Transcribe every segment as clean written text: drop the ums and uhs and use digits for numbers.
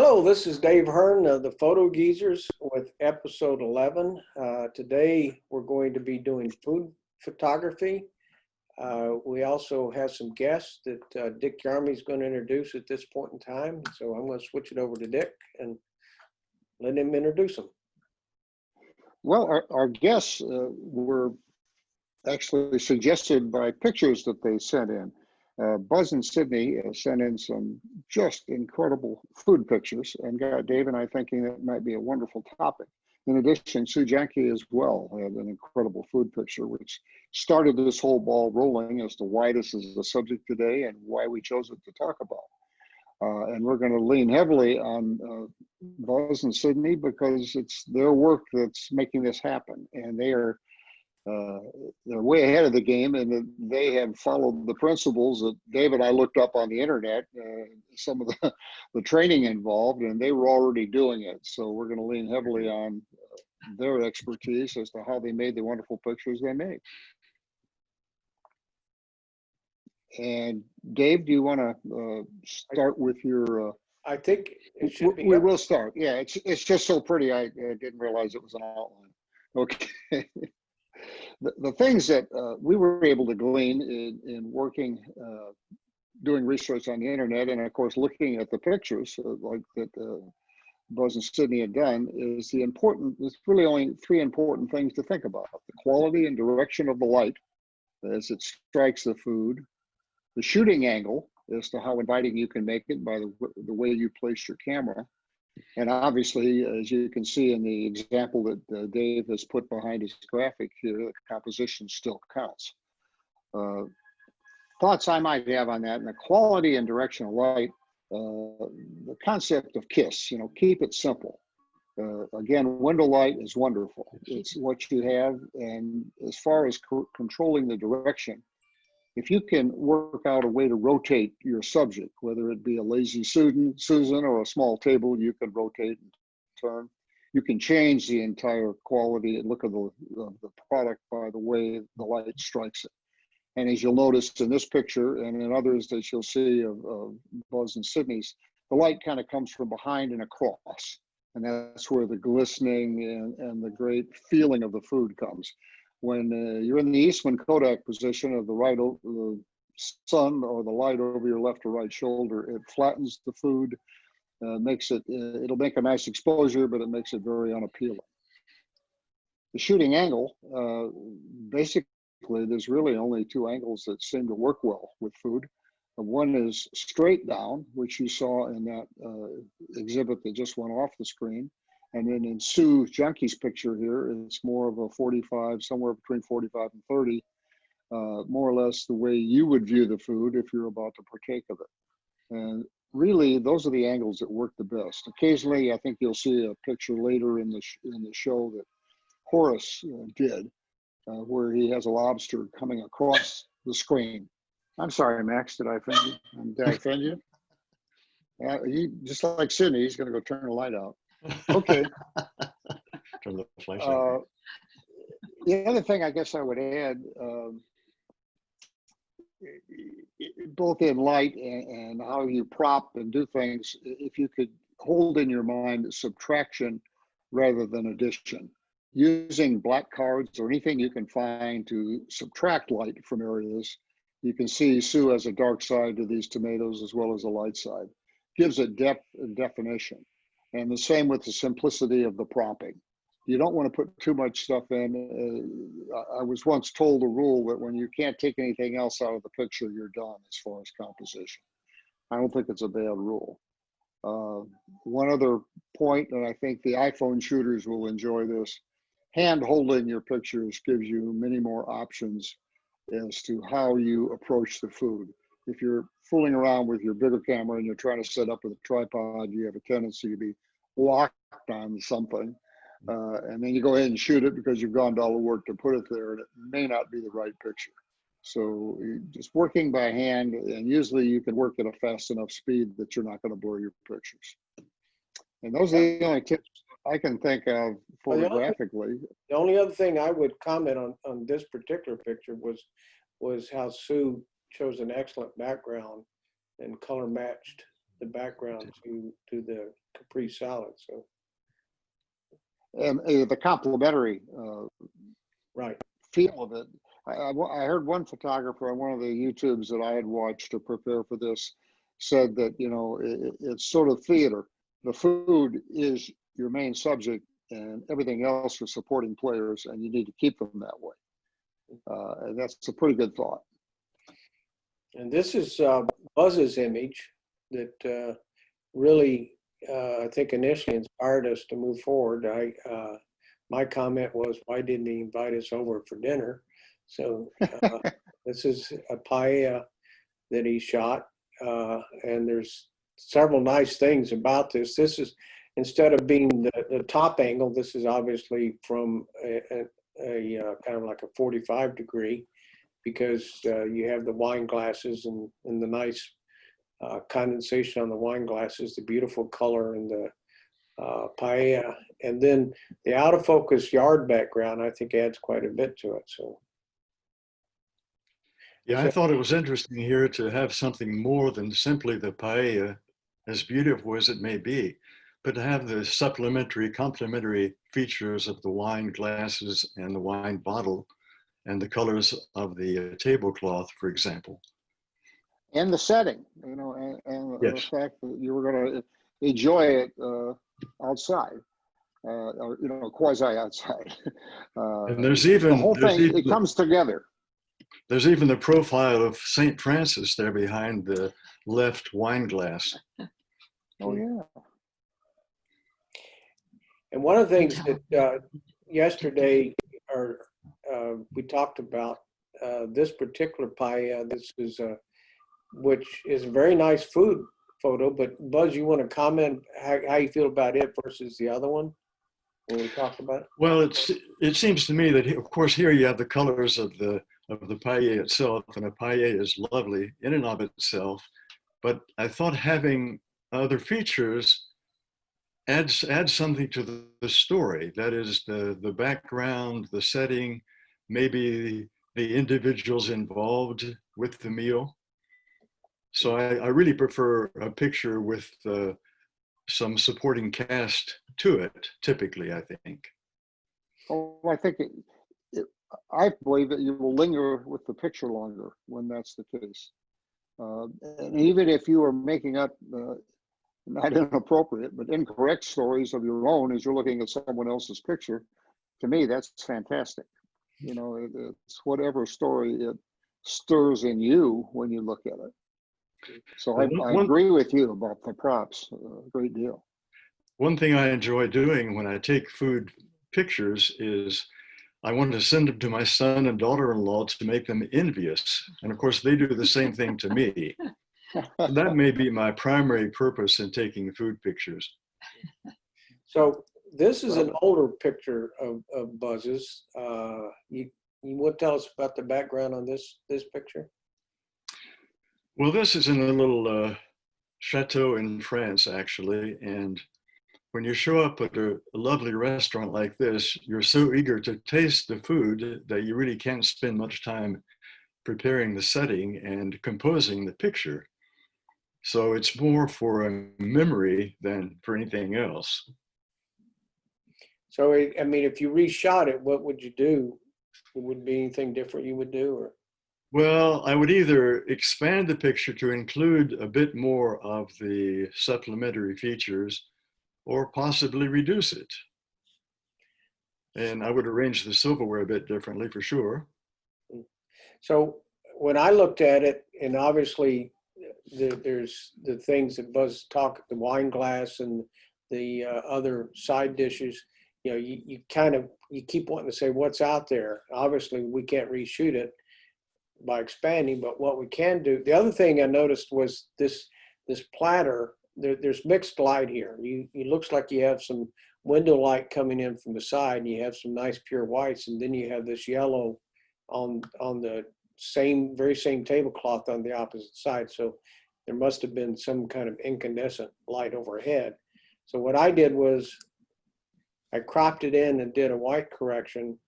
Hello, this is Dave Hearn of the Photo Geezers with episode 11. Today we're going to be doing food photography. We also have some guests that Dick Yarmy is going to introduce at this point in time. So I'm going to switch it over to Dick and let him introduce them. Well, our guests were actually suggested by pictures that they sent in. Buzz and Sydney sent in some just incredible food pictures and got Dave and I thinking that might be a wonderful topic. In addition, Sue Jahnke as well had an incredible food picture, which started this whole ball rolling as to why this is the subject today and why we chose it to talk about. And we're going to lean heavily on Buzz and Sydney because it's their work that's making this happen, and they're way ahead of the game, and they have followed the principles that Dave and I looked up on the internet, some of the training involved, and they were already doing it. So we're going to lean heavily on their expertise as to how they made the wonderful pictures they made. And Dave, do you want to start with your? I think it should be. We will start. Yeah, it's just so pretty. I didn't realize it was an outline. Okay. The things that we were able to glean in working, doing research on the internet, and of course looking at the pictures like that Buzz and Sydney had done, is there's really only three important things to think about: the quality and direction of the light as it strikes the food, the shooting angle as to how inviting you can make it by the way you place your camera. And obviously, as you can see in the example that Dave has put behind his graphic here, the composition still counts. Thoughts I might have on that, and the quality and direction of light, the concept of KISS, keep it simple. Again, window light is wonderful. It's what you have, and as far as controlling the direction, if you can work out a way to rotate your subject, whether it be a lazy Susan or a small table, you can rotate and turn. You can change the entire quality and look of the product by the way the light strikes it. And as you'll notice in this picture and in others that you'll see of Buzz and Sydney's, the light kind of comes from behind and across. And that's where the glistening and the great feeling of the food comes. When you're in the Eastman Kodak position of the sun or the light over your left or right shoulder, it flattens the food, it'll make a nice exposure, but it makes it very unappealing. The shooting angle, basically, there's really only two angles that seem to work well with food. One is straight down, which you saw in that exhibit that just went off the screen. And then in Sue Jahnke's picture here, it's more of a 45, somewhere between 45 and 30, more or less the way you would view the food if you're about to partake of it. And really, those are the angles that work the best. Occasionally, I think you'll see a picture later in the show that Horace did, where he has a lobster coming across the screen. I'm sorry, Max, did I offend you? Did I offend you? He, just like Sydney, he's going to go turn the light out. Okay. Turn the flashlight. The other thing I guess I would add, both in light and how you prop and do things, if you could hold in your mind subtraction rather than addition, using black cards or anything you can find to subtract light from areas. You can see Sue has a dark side to these tomatoes as well as a light side. Gives it depth and definition. And the same with the simplicity of the propping. You don't want to put too much stuff in. I was once told a rule that when you can't take anything else out of the picture, you're done as far as composition. I don't think it's a bad rule. One other point, and I think the iPhone shooters will enjoy this, hand holding your pictures gives you many more options as to how you approach the food. If you're fooling around with your bigger camera and you're trying to set up with a tripod, you have a tendency to be locked on something. And then you go ahead and shoot it because you've gone to all the work to put it there, and it may not be the right picture. So just working by hand, and usually you can work at a fast enough speed that you're not going to blur your pictures. And those are the only tips I can think of photographically. The only other thing I would comment on this particular picture was how Sue chose an excellent background and color matched the background to the Capri salad. So And the complementary right. feel of it. I heard one photographer on one of the YouTubes that I had watched to prepare for this said that, you know, it's sort of theater. The food is your main subject and everything else are supporting players, and you need to keep them that way. And that's a pretty good thought. And this is Buzz's image that really, I think, initially inspired us to move forward. My comment was, why didn't he invite us over for dinner? So this is a paella that he shot, and there's several nice things about this. This is, instead of being the top angle, this is obviously from a kind of like a 45 degree, because you have the wine glasses and the nice condensation on the wine glasses, the beautiful color in the paella, and then the out of focus yard background, I think, adds quite a bit to it. So Yeah, I thought it was interesting here to have something more than simply the paella, as beautiful as it may be, but to have the supplementary, complementary features of the wine glasses and the wine bottle and the colors of the tablecloth, for example. And the setting, you know, and the Yes. fact that you were going to enjoy it outside, or, you know, quasi outside. And there's the even, whole thing, it comes together. there's even the profile of St. Francis there behind the left wine glass. Oh, yeah. and one of the things that yesterday, or we talked about this particular paella. This is which is a very nice food photo. But Buzz, you want to comment how you feel about it versus the other one when we talked about it? Well, it seems to me that, of course, here you have the colors of the paella itself, and a paella is lovely in and of itself. But I thought having other features adds something to the story. That is the background, the setting, maybe the individuals involved with the meal. So I really prefer a picture with some supporting cast to it, typically, I think. Oh, I think I believe that you will linger with the picture longer when that's the case. And even if you are making up not inappropriate, but incorrect stories of your own as you're looking at someone else's picture, to me, that's fantastic. You know, it's whatever story it stirs in you when you look at it. So I agree with you about the props a great deal. One thing I enjoy doing when I take food pictures is I want to send them to my son and daughter-in-law to make them envious. And of course, they do the same thing to me. So that may be my primary purpose in taking food pictures. So this is an older picture of Buzz's. You want to tell us about the background on this picture? Well, this is in a little chateau in France, actually. And when you show up at a lovely restaurant like this, you're so eager to taste the food that you really can't spend much time preparing the setting and composing the picture. So it's more for a memory than for anything else. So, I mean, if you reshot it, what would you do? Would be anything different you would do? Or? Well, I would either expand the picture to include a bit more of the supplementary features, or possibly reduce it. And I would arrange the silverware a bit differently for sure. So when I looked at it, and obviously there's the things that Buzz talked, the wine glass and the other side dishes, you know, you kind of, you keep wanting to say what's out there. Obviously we can't reshoot it by expanding, but what we can do, the other thing I noticed was this platter, there's mixed light here. It looks like you have some window light coming in from the side, and you have some nice pure whites, and then you have this yellow on the very same tablecloth on the opposite side. So there must have been some kind of incandescent light overhead. So what I did was I cropped it in and did a white correction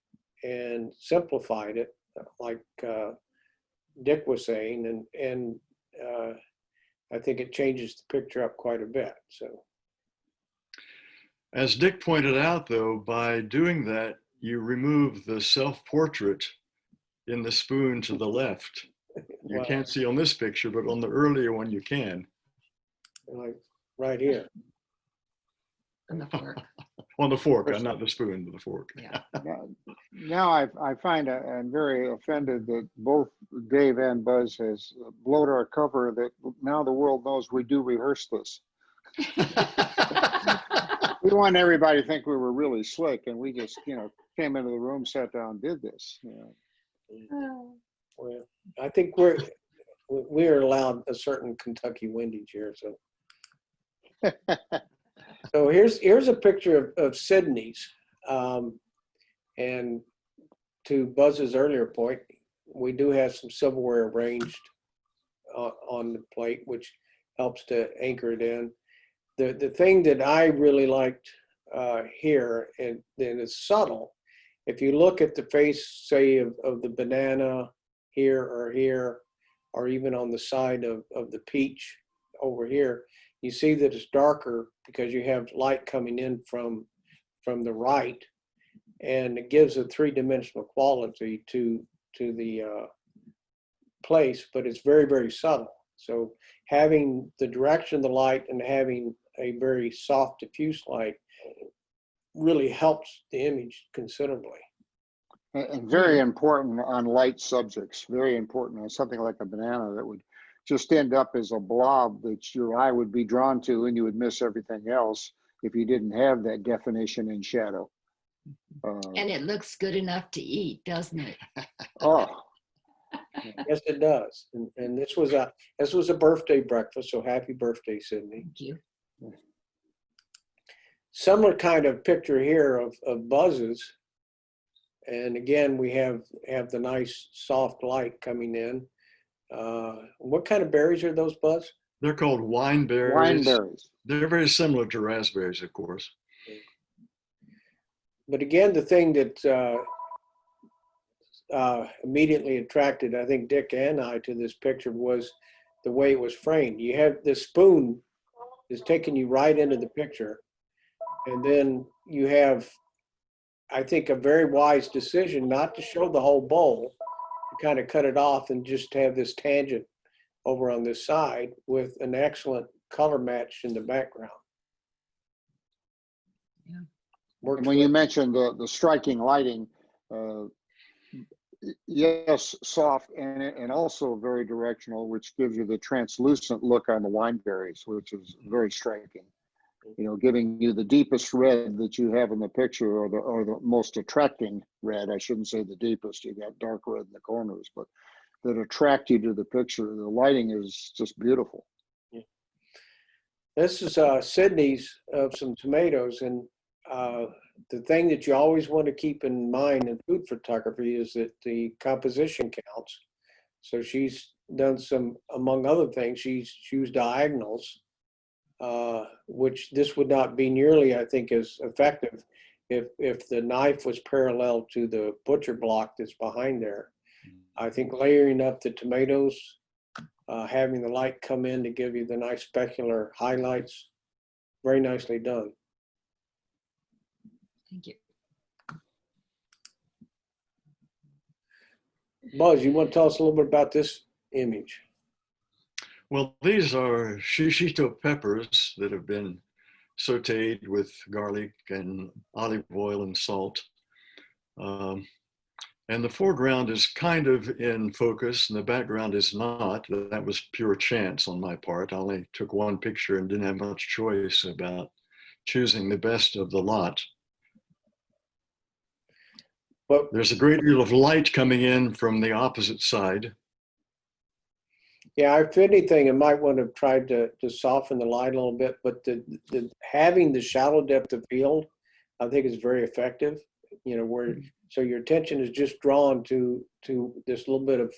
and simplified it, like Dick was saying, and I think it changes the picture up quite a bit. So As Dick pointed out, though, by doing that, you remove the self-portrait in the spoon to the left. You well, can't see on this picture, but on the earlier one you can. like right here. On the fork. On the fork, not the spoon, but the fork. Yeah. Now I find I'm very offended that both Dave and Buzz has blown our cover that now the world knows we do rehearse this. We want everybody to think we were really slick, and we just, came into the room, sat down, did this. Well, I think we are allowed a certain Kentucky windage here. So so here's a picture of Sydney's, and to Buzz's earlier point, we do have some silverware arranged on the plate, which helps to anchor it in. The thing that I really liked here, and then it's subtle. If you look at the face, say, of the banana here, or even on the side of the peach over here, you see that it's darker because you have light coming in from the right, and it gives a three-dimensional quality to the place, but it's very, very subtle. So having the direction of the light and having a very soft diffuse light really helps the image considerably. And very important on light subjects, very important on something like a banana that would just end up as a blob that your eye would be drawn to, and you would miss everything else if you didn't have that definition in shadow. And it looks good enough to eat, doesn't it? Oh, Yes, it does. And this was a birthday breakfast, so happy birthday, Sydney. Thank you. Similar kind of picture here of Buzz's. And again, we have the nice soft light coming in. What kind of berries are those, Buzz? They're called wine berries. wine berries. They're very similar to raspberries, of course. But again, the thing that immediately attracted, I think, Dick and I to this picture was the way it was framed. You have this spoon is taking you right into the picture. And then you have, I think, a very wise decision not to show the whole bowl, to kind of cut it off and just have this tangent over on this side with an excellent color match in the background. Yeah. And when you mentioned the striking lighting, yes, soft and also very directional, which gives you the translucent look on the wine berries, which is very striking. Giving you the deepest red that you have in the picture, or the most attracting red. I shouldn't say the deepest. You got dark red in the corners, but that attract you to the picture. The lighting is just beautiful. Yeah. This is Sydney's of some tomatoes, and the thing that you always want to keep in mind in food photography is that the composition counts. So she's done some, among other things, she's used diagonals, which this would not be nearly, I think, as effective if the knife was parallel to the butcher block that's behind there. I think layering up the tomatoes, having the light come in to give you the nice specular highlights, very nicely done. Thank you. Buzz, you want to tell us a little bit about this image? Well, these are shishito peppers that have been sauteed with garlic and olive oil and salt. And the foreground is kind of in focus and the background is not. That was pure chance on my part. I only took one picture and didn't have much choice about choosing the best of the lot. But there's a great deal of light coming in from the opposite side. yeah, if anything, I might want to try to soften the light a little bit, but the having the shallow depth of field, I think is very effective. Where so your attention is just drawn to this little bit of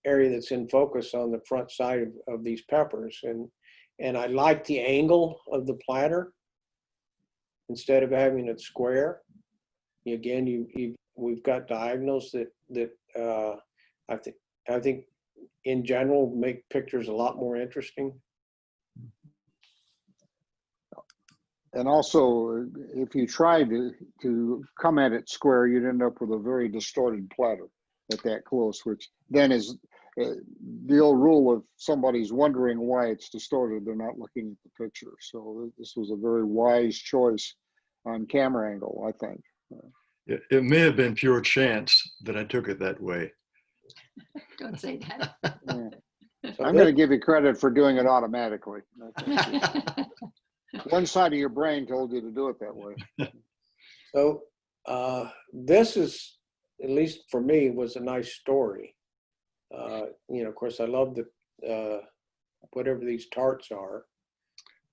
area that's in focus on the front side of these peppers, and I like the angle of the platter instead of having it square. Again, we've got diagonals that I think in general make pictures a lot more interesting. And also, if you tried to come at it square, you'd end up with a very distorted platter at that close, which then is the old rule of somebody's wondering why it's distorted, they're not looking at the picture. So this was a very wise choice on camera angle, I think. It may have been pure chance that I took it that way. Don't say that. Yeah. So I'm going to give you credit for doing it automatically. One side of your brain told you to do it that way. So this is, at least for me, was a nice story. You know, of course, I love the whatever these tarts are.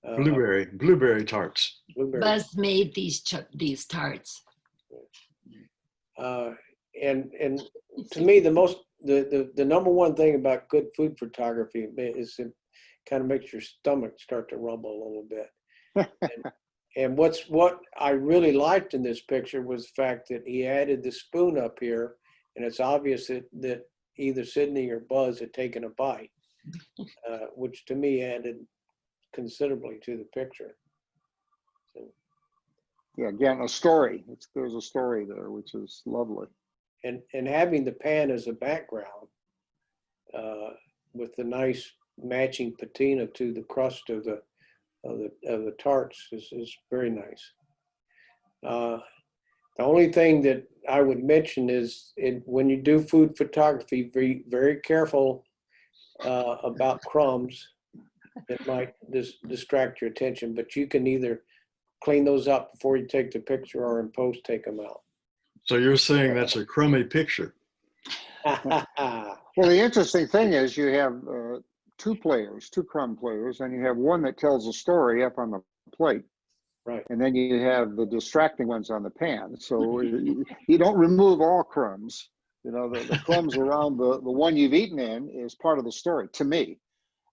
Blueberry tarts. Blueberry. Buzz made these tarts. And to me, the number one thing about good food photography is it kind of makes your stomach start to rumble a little bit. And what I really liked in this picture was the fact that he added the spoon up here, and it's obvious that either Sydney or Buzz had taken a bite, which to me added considerably to the picture. So, Yeah, again, a story. There's a story there, which is lovely. and having the pan as a background with the nice matching patina to the crust of the tarts is very nice. The only thing that I would mention is when you do food photography, be very careful about crumbs that might distract your attention, but you can either clean those up before you take the picture or in post take them out. So you're saying that's a crummy picture? Well, the interesting thing is you have two crumb players, and you have one that tells a story up on the plate. Right. And then you have the distracting ones on the pan. So you don't remove all crumbs. You know, the crumbs around the one you've eaten in is part of the story, to me,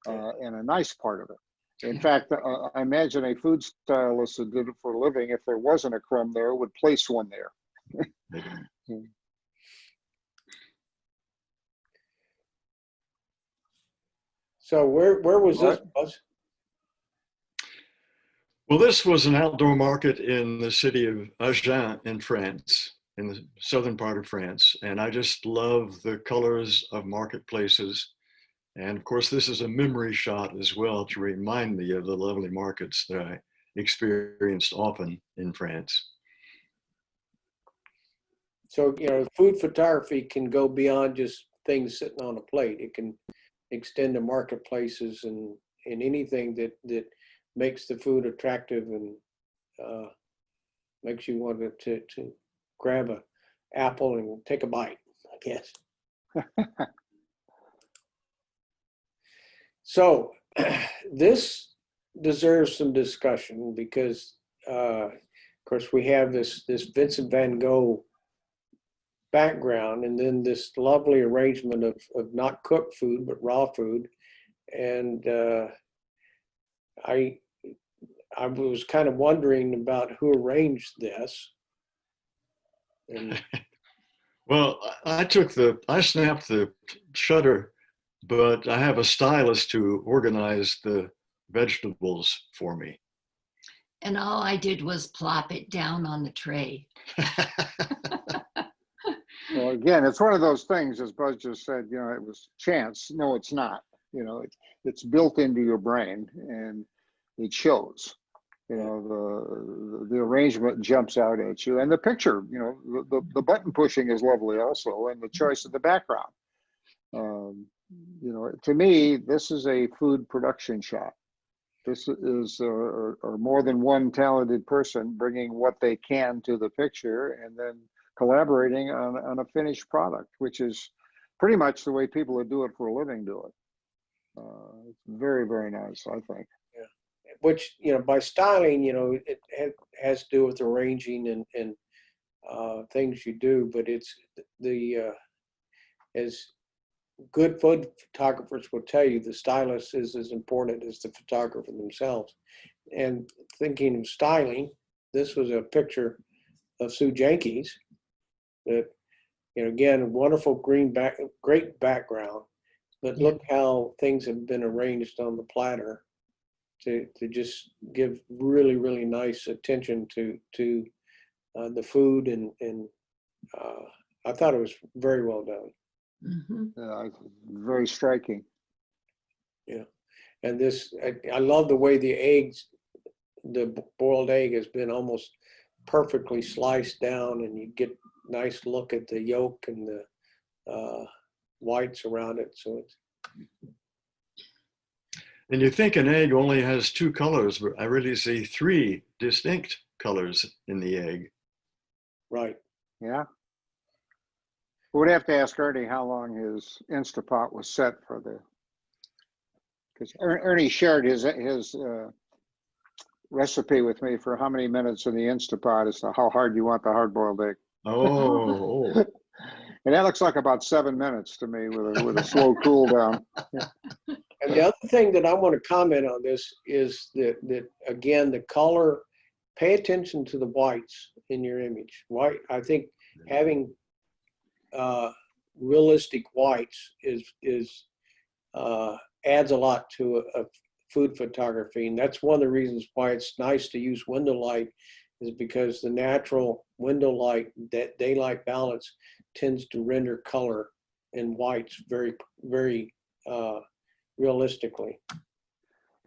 and a nice part of it. In fact, I imagine a food stylist that did it for a living, if there wasn't a crumb there, would place one there. So where was this, Buzz? Well, this was an outdoor market in the city of Agen in France, in the southern part of France. And I just love the colors of marketplaces. And of course, this is a memory shot as well to remind me of the lovely markets that I experienced often in France. So, you know, food photography can go beyond just things sitting on a plate. It can extend to marketplaces and anything that makes the food attractive and makes you want to grab an apple and take a bite, I guess. So this deserves some discussion because, of course, we have this Vincent van Gogh background and then this lovely arrangement of not cooked food, but raw food. And I was kind of wondering about who arranged this. And Well, I snapped the shutter, but I have a stylist who organized the vegetables for me. And all I did was plop it down on the tray. Well, again, it's one of those things, as Buzz just said, you know, it was chance. No, it's not. You know, it's built into your brain and it shows. You know, the arrangement jumps out at you, and the picture, you know, the button pushing is lovely also, and the choice of the background. You know, to me, this is a food production shot. This is or more than one talented person bringing what they can to the picture and then collaborating on a finished product, which is pretty much the way people that do it for a living do it. It's very, very nice, I think. which, you know, by styling, you know, it has to do with arranging and things you do, but it's as good food photographers will tell you, the stylist is as important as the photographer themselves. And thinking of styling, this was a picture of Sue Jahnke's that, you know, again, wonderful great background, but look how things have been arranged on the platter. to just give really, really nice attention to the food, and I thought it was very well done. Very striking. Yeah, and this, I love the way the eggs, the boiled egg has been almost perfectly sliced down, and you get nice look at the yolk and the whites around it. So it's, And you think an egg only has two colors, but I really see three distinct colors in the egg. right. Yeah. We'd have to ask Ernie how long his Instapot was set for the, because Ernie shared his recipe with me for how many minutes in the Instapot as to how hard you want the hard-boiled egg. Oh, And that looks like about 7 minutes to me with a slow cool down. And the other thing that I want to comment on this is that again, the color, pay attention to the whites in your image. White, I think having realistic whites adds a lot to a food photography. And that's one of the reasons why it's nice to use window light, is because the natural window light, that daylight balance, tends to render color in whites very, very realistically.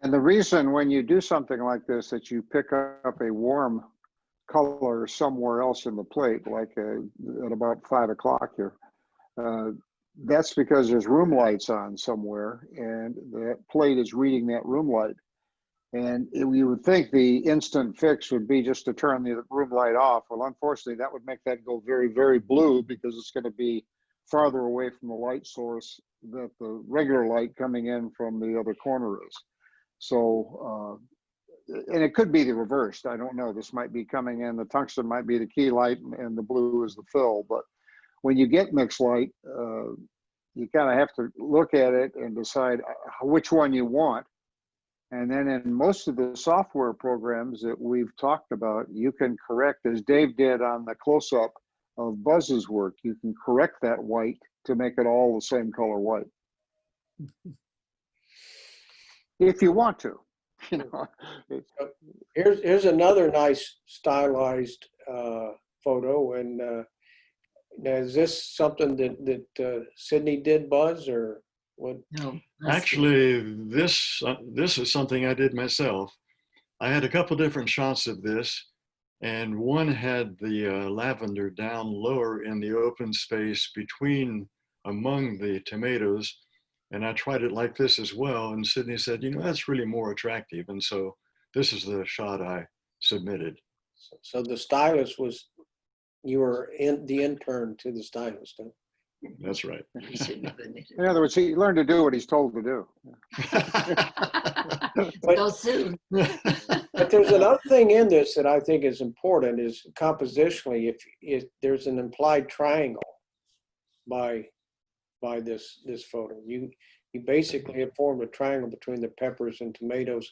And the reason when you do something like this that you pick up a warm color somewhere else in the plate, like at about 5 o'clock here, that's because there's room lights on somewhere, and that plate is reading that room light. And you would think the instant fix would be just to turn the room light off. Well, unfortunately, that would make that go very, very blue, because it's going to be farther away from the light source that the regular light coming in from the other corner is. So, and it could be the reversed. I don't know. This might be coming in, the tungsten might be the key light and the blue is the fill. But when you get mixed light, you kind of have to look at it and decide which one you want. And then in most of the software programs that we've talked about, you can correct, as Dave did on the close-up of Buzz's work, you can correct that white to make it all the same color white. If you want to, you know. Here's another nice stylized photo. And is this something that Sydney did, Buzz, or what? No. actually, this is something I did myself. I had a couple different shots of this, and one had the lavender down lower in the open space among the tomatoes. And I tried it like this as well. And Sydney said, you know, that's really more attractive. And so this is the shot I submitted. So the stylist was, you were the intern to the stylist, huh? That's right. You shouldn't have admitted In other words, he learned to do what he's told to do. But- so soon. But there's another thing in this that I think is important, is compositionally, if there's an implied triangle by this photo. You basically have formed a triangle between the peppers and tomatoes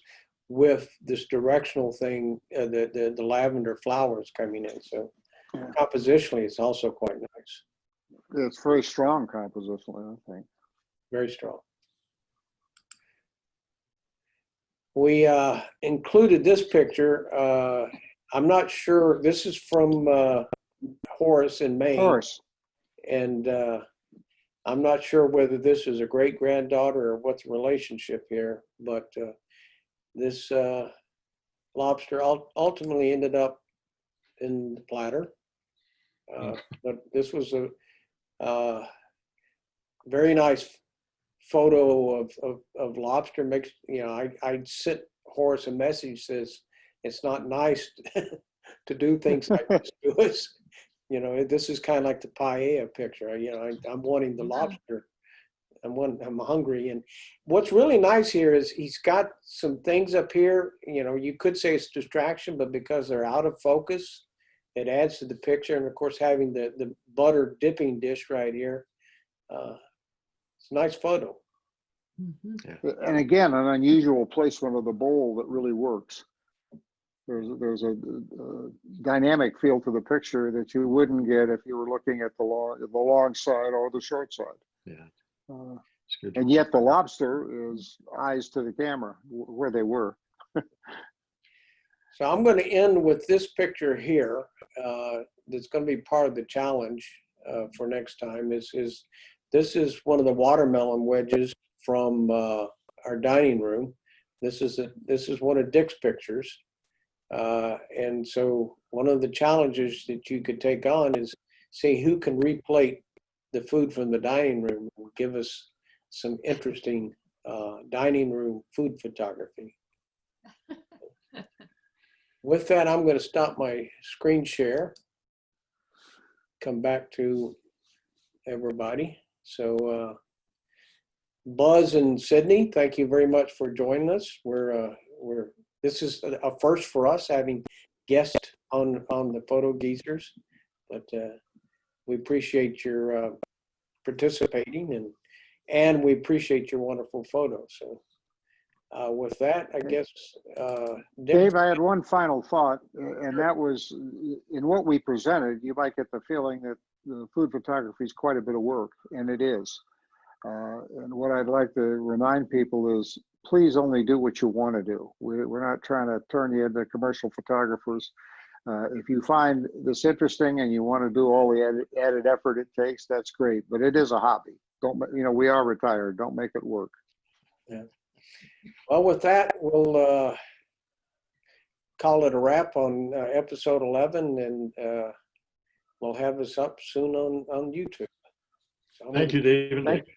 with this directional thing, the lavender flowers coming in. So Yeah. compositionally, it's also quite nice. It's very strong compositionally, I think. Very strong. We included this picture. I'm not sure, this is from Horace in Maine. Horace. And I'm not sure whether this is a great-granddaughter or what's the relationship here, but this lobster ultimately ended up in the platter. But this was a very nice photo of lobster mixed. You know, I sent Horace a message, says it's not nice to do things like this to us. You know, this is kind of like the paella picture. You know, I'm wanting the lobster. I'm hungry. And what's really nice here is he's got some things up here. You know, you could say it's distraction, but because they're out of focus, it adds to the picture. And of course, having the butter dipping dish right here, it's a nice photo. And again, an unusual placement of the bowl that really works. There's a dynamic feel to the picture that you wouldn't get if you were looking at the long side or the short side. Yeah, it's good. And yet the lobster is eyes to the camera where they were. So I'm going to end with this picture here. That's going to be part of the challenge for next time. This is one of the watermelon wedges from our dining room. This is one of Dick's pictures. And so one of the challenges that you could take on is see who can replate the food from the dining room and give us some interesting dining room food photography. With that, I'm going to stop my screen share, come back to everybody. So Buzz and Sydney, thank you very much for joining us. This is a first for us, having guests on the photo geezers, but we appreciate your participating and we appreciate your wonderful photos. So with that, I guess, Dave, I had one final thought, and that was in what we presented, you might get the feeling that the food photography is quite a bit of work, and it is. And what I'd like to remind people is please only do what you want to do. We're not trying to turn you into commercial photographers. If you find this interesting and you want to do all the added effort it takes, that's great, but it is a hobby. We are retired, don't make it work. Yeah. Well, with that, we'll call it a wrap on episode 11, and we'll have this up soon on YouTube. So Thank you, David. Thank you.